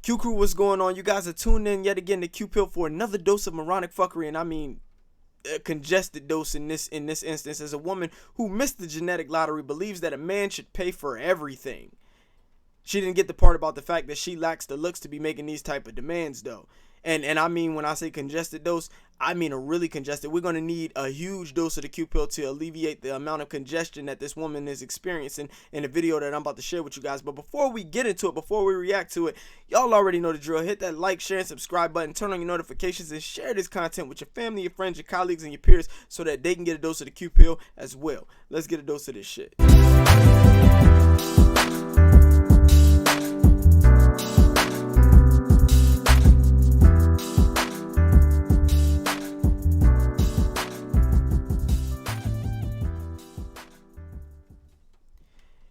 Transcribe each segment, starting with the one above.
Q Crew, what's going on? You guys are tuned in yet again to Q Pill for another dose of moronic fuckery, and I mean a congested dose in this instance. As a woman who missed the genetic lottery believes that a man should pay for everything. She didn't get the part about the fact that she lacks the looks to be making these type of demands though. And I mean, when I say congested dose, I mean a really congested. We're going to need a huge dose of the Q Pill to alleviate the amount of congestion that this woman is experiencing in the video that I'm about to share with you guys. But before we get into it, before we react to it, y'all already know the drill. Hit that like, share, and subscribe button. Turn on your notifications and share this content with your family, your friends, your colleagues, and your peers so that they can get a dose of the Q Pill as well. Let's get a dose of this shit.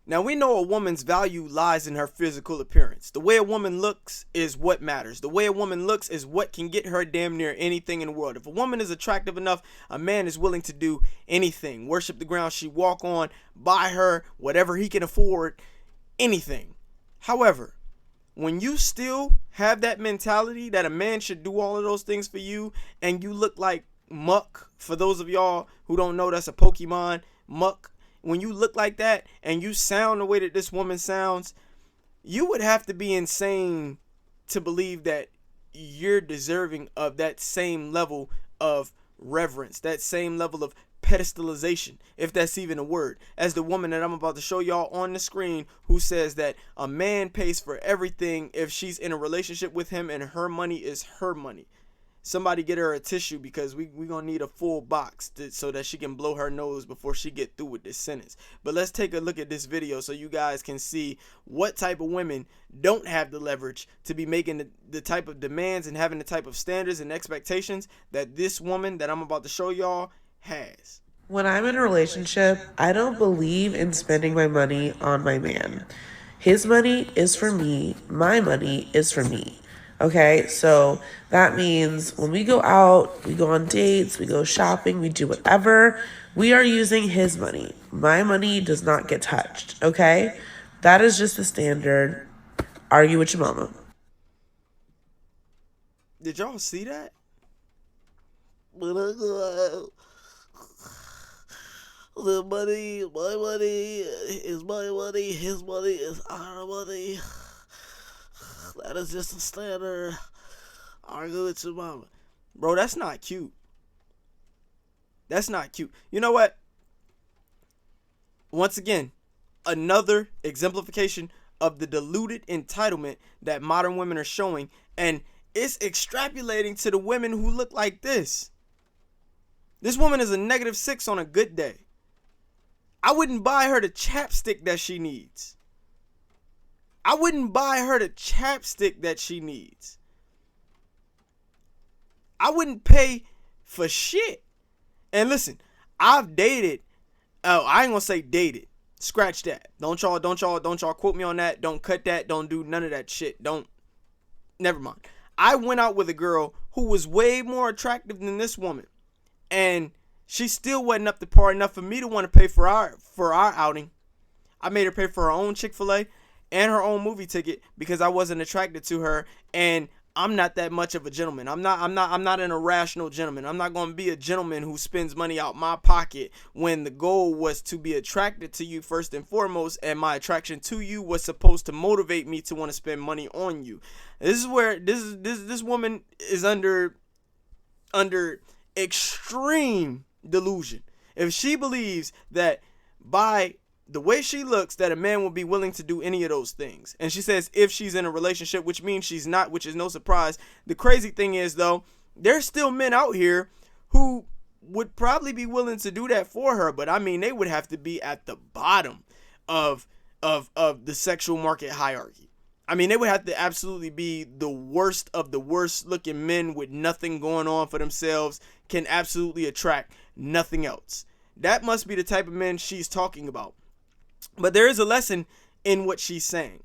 Now, we know a woman's value lies in her physical appearance. The way a woman looks is what matters. The way a woman looks is what can get her damn near anything in the world. If a woman is attractive enough, a man is willing to do anything. Worship the ground she walk on, buy her whatever he can afford, anything. However, when you still have that mentality that a man should do all of those things for you, and you look like Muck, for those of y'all who don't know, that's a Pokemon, Muck. When you look like that and you sound the way that this woman sounds, you would have to be insane to believe that you're deserving of that same level of reverence, that same level of pedestalization, if that's even a word, as the woman that I'm about to show y'all on the screen, who says that a man pays for everything if she's in a relationship with him and her money is her money. Somebody get her a tissue, because we gonna need a full box so that she can blow her nose before she get through with this sentence. But let's take a look at this video so you guys can see what type of women don't have the leverage to be making the type of demands and having the type of standards and expectations that this woman that I'm about to show y'all has. When I'm in a relationship, I don't believe in spending my money on my man. His money is for me. My money is for me. Okay, so that means when we go out, we go on dates, we go shopping, we do whatever, we are using his money. My money does not get touched, okay? That is just the standard. Argue with your mama. Did y'all see that? The money, my money is my money, his money is our money. That is just a standard. Argue with your mama. Bro, that's not cute. That's not cute. You know what? Once again, another exemplification of the diluted entitlement that modern women are showing, and it's extrapolating to the women who look like this. This woman is a -6 on a good day. I wouldn't buy her the chapstick that she needs. I wouldn't buy her the chapstick that she needs. I wouldn't pay for shit. And listen, I've dated. Oh, I ain't gonna say dated. Scratch that. Don't y'all quote me on that. Don't cut that. Don't do none of that shit. Never mind. I went out with a girl who was way more attractive than this woman, and she still wasn't up to par enough for me to want to pay for our outing. I made her pay for her own Chick-fil-A and her own movie ticket because I wasn't attracted to her, and I'm not that much of a gentleman. I'm not an irrational gentleman. I'm not going to be a gentleman who spends money out my pocket when the goal was to be attracted to you first and foremost, and my attraction to you was supposed to motivate me to want to spend money on you. This is where this woman is under extreme delusion. If she believes that by the way she looks that a man will be willing to do any of those things, and she says if she's in a relationship, which means she's not, which is no surprise. The crazy thing is, though, there's still men out here who would probably be willing to do that for her, but I mean, they would have to be at the bottom of the sexual market hierarchy. I mean, they would have to absolutely be the worst of the worst looking men with nothing going on for themselves, can absolutely attract nothing else. That must be the type of men she's talking about. But there is a lesson in what she's saying.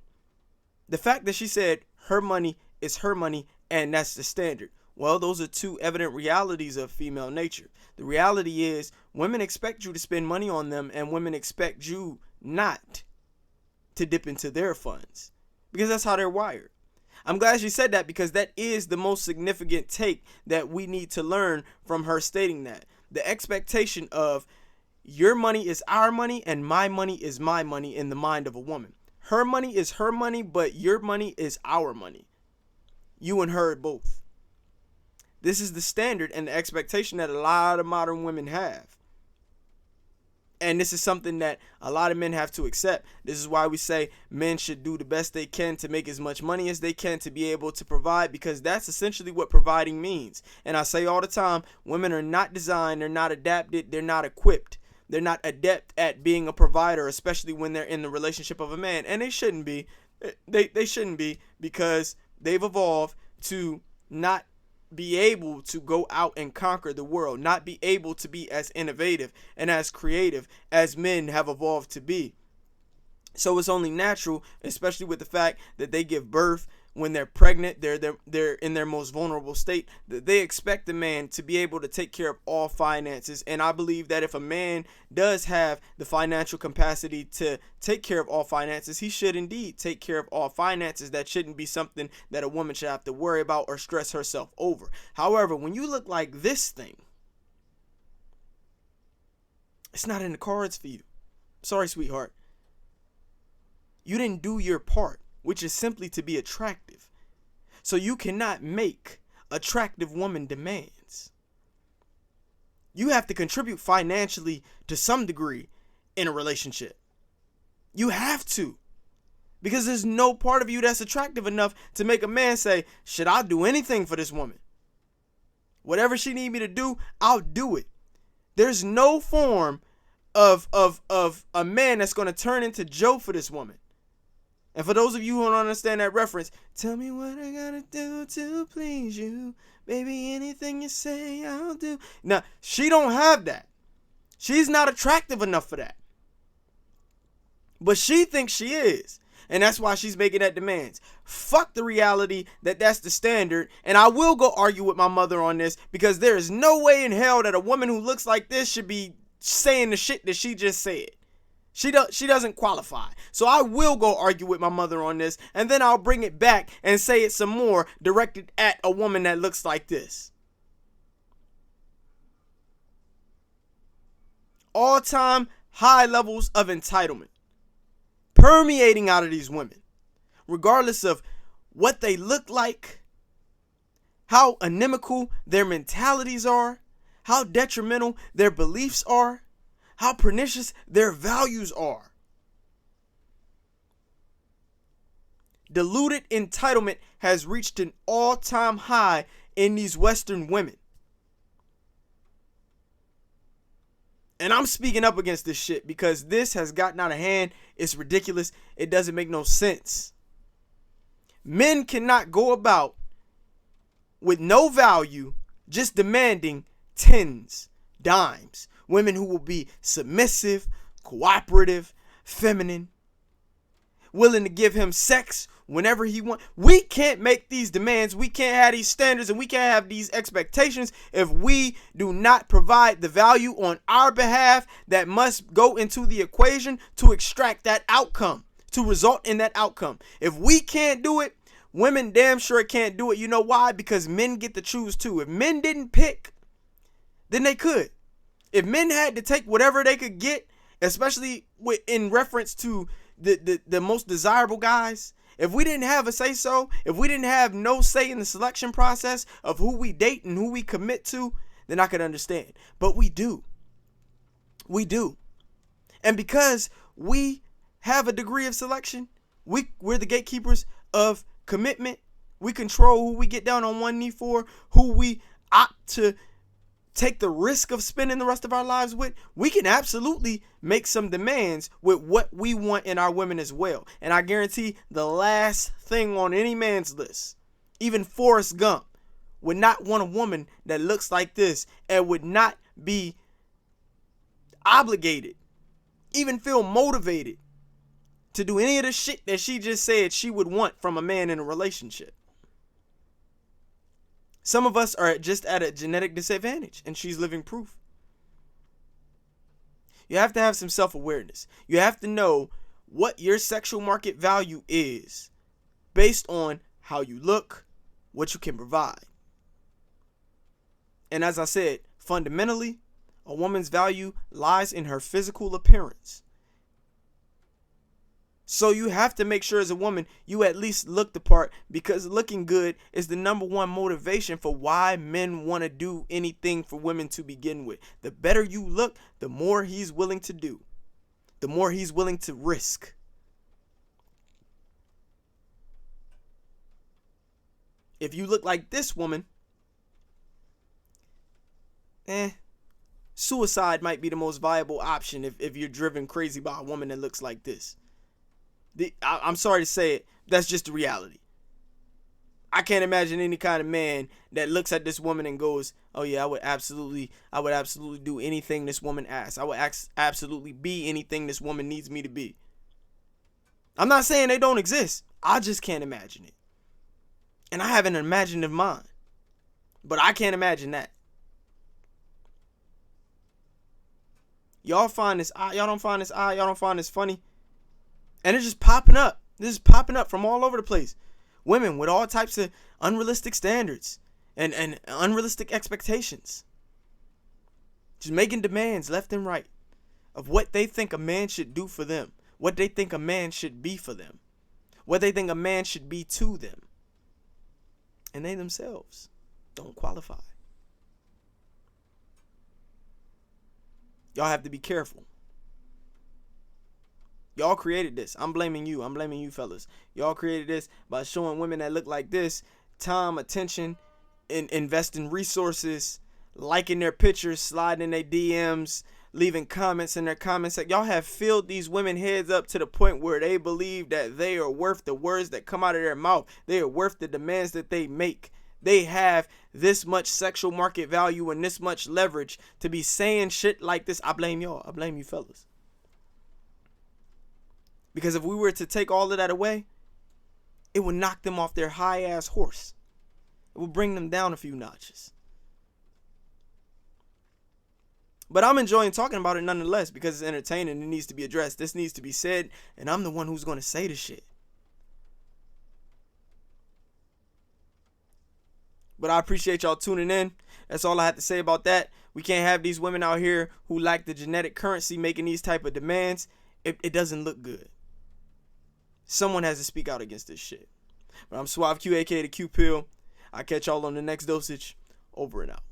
The fact that she said her money is her money and that's the standard. Well, those are two evident realities of female nature. The reality is women expect you to spend money on them, and women expect you not to dip into their funds, because that's how they're wired. I'm glad she said that, because that is the most significant take that we need to learn from her stating that. The expectation of your money is our money and my money is my money in the mind of a woman. Her money is her money, but your money is our money. You and her both. This is the standard and the expectation that a lot of modern women have. And this is something that a lot of men have to accept. This is why we say men should do the best they can to make as much money as they can to be able to provide, because that's essentially what providing means. And I say all the time, women are not designed, they're not adapted, they're not equipped. They're not adept at being a provider, especially when they're in the relationship of a man. And they shouldn't be. They shouldn't be, because they've evolved to not be able to go out and conquer the world, not be able to be as innovative and as creative as men have evolved to be. So it's only natural, especially with the fact that they give birth when they're pregnant, they're in their most vulnerable state, that they expect the man to be able to take care of all finances. And I believe that if a man does have the financial capacity to take care of all finances, he should indeed take care of all finances. That shouldn't be something that a woman should have to worry about or stress herself over. However, when you look like this thing, it's not in the cards for you. Sorry, sweetheart. You didn't do your part, which is simply to be attractive. So you cannot make attractive woman demands. You have to contribute financially to some degree in a relationship. You have to. Because there's no part of you that's attractive enough to make a man say, should I do anything for this woman? Whatever she need me to do, I'll do it. There's no form of a man that's going to turn into Joe for this woman. And for those of you who don't understand that reference, tell me what I gotta do to please you. Baby, anything you say, I'll do. Now, she don't have that. She's not attractive enough for that. But she thinks she is. And that's why she's making that demands. Fuck the reality that that's the standard. And I will go argue with my mother on this, because there is no way in hell that a woman who looks like this should be saying the shit that she just said. She doesn't qualify. So I will go argue with my mother on this, and then I'll bring it back and say it some more directed at a woman that looks like this. All-time high levels of entitlement permeating out of these women, regardless of what they look like, how inimical their mentalities are, how detrimental their beliefs are, how pernicious their values are. Diluted entitlement has reached an all-time high in these Western women. And I'm speaking up against this shit because this has gotten out of hand. It's ridiculous. It doesn't make no sense. Men cannot go about with no value just demanding tens, dimes. Women who will be submissive, cooperative, feminine, willing to give him sex whenever he wants. We can't make these demands. We can't have these standards, and we can't have these expectations if we do not provide the value on our behalf that must go into the equation to extract that outcome, to result in that outcome. If we can't do it, women damn sure can't do it. You know why? Because men get to choose too. If men didn't pick, then they could. If men had to take whatever they could get, especially in reference to the most desirable guys, if we didn't have a say so, if we didn't have no say in the selection process of who we date and who we commit to, then I could understand. But we do. We do. And because we have a degree of selection, we're the gatekeepers of commitment. We control who we get down on one knee for, who we opt to take the risk of spending the rest of our lives with. We can absolutely make some demands with what we want in our women as well. And I guarantee the last thing on any man's list, even Forrest Gump, would not want a woman that looks like this and would not be obligated, even feel motivated to do any of the shit that she just said she would want from a man in a relationship. Some of us are just at a genetic disadvantage, and she's living proof. You have to have some self-awareness. You have to know what your sexual market value is based on how you look, what you can provide. And as I said, fundamentally, a woman's value lies in her physical appearance. So you have to make sure as a woman, you at least look the part, because looking good is the number one motivation for why men want to do anything for women to begin with. The better you look, the more he's willing to do, the more he's willing to risk. If you look like this woman, suicide might be the most viable option if you're driven crazy by a woman that looks like this. I'm sorry to say it, that's just the reality. I can't imagine any kind of man that looks at this woman and goes, oh yeah, I would absolutely do anything this woman asks. I would absolutely be anything this woman needs me to be. I'm not saying they don't exist. I just can't imagine it. And I have an imaginative mind, but I can't imagine that. Y'all find this odd? Y'all don't find this odd? Y'all don't find this funny? And it's just popping up. This is popping up from all over the place. Women with all types of unrealistic standards and unrealistic expectations. Just making demands left and right of what they think a man should do for them. What they think a man should be for them. What they think a man should be to them. And they themselves don't qualify. Y'all have to be careful. Y'all created this. I'm blaming you. I'm blaming you fellas. Y'all created this by showing women that look like this time, attention, investing resources, liking their pictures, sliding in their DMs, leaving comments in their comments. Y'all have filled these women heads up to the point where they believe that they are worth the words that come out of their mouth. They are worth the demands that they make. They have this much sexual market value and this much leverage to be saying shit like this. I blame y'all. I blame you fellas. Because if we were to take all of that away, it would knock them off their high ass horse. It would bring them down a few notches. But I'm enjoying talking about it nonetheless because it's entertaining and it needs to be addressed. This needs to be said, and I'm the one who's going to say the shit. But I appreciate y'all tuning in. That's all I have to say about that. We can't have these women out here who lack the genetic currency making these type of demands. It doesn't look good. Someone has to speak out against this shit. But I'm Suave Q, aka the Q Pill. I'll catch y'all on the next dosage. Over and out.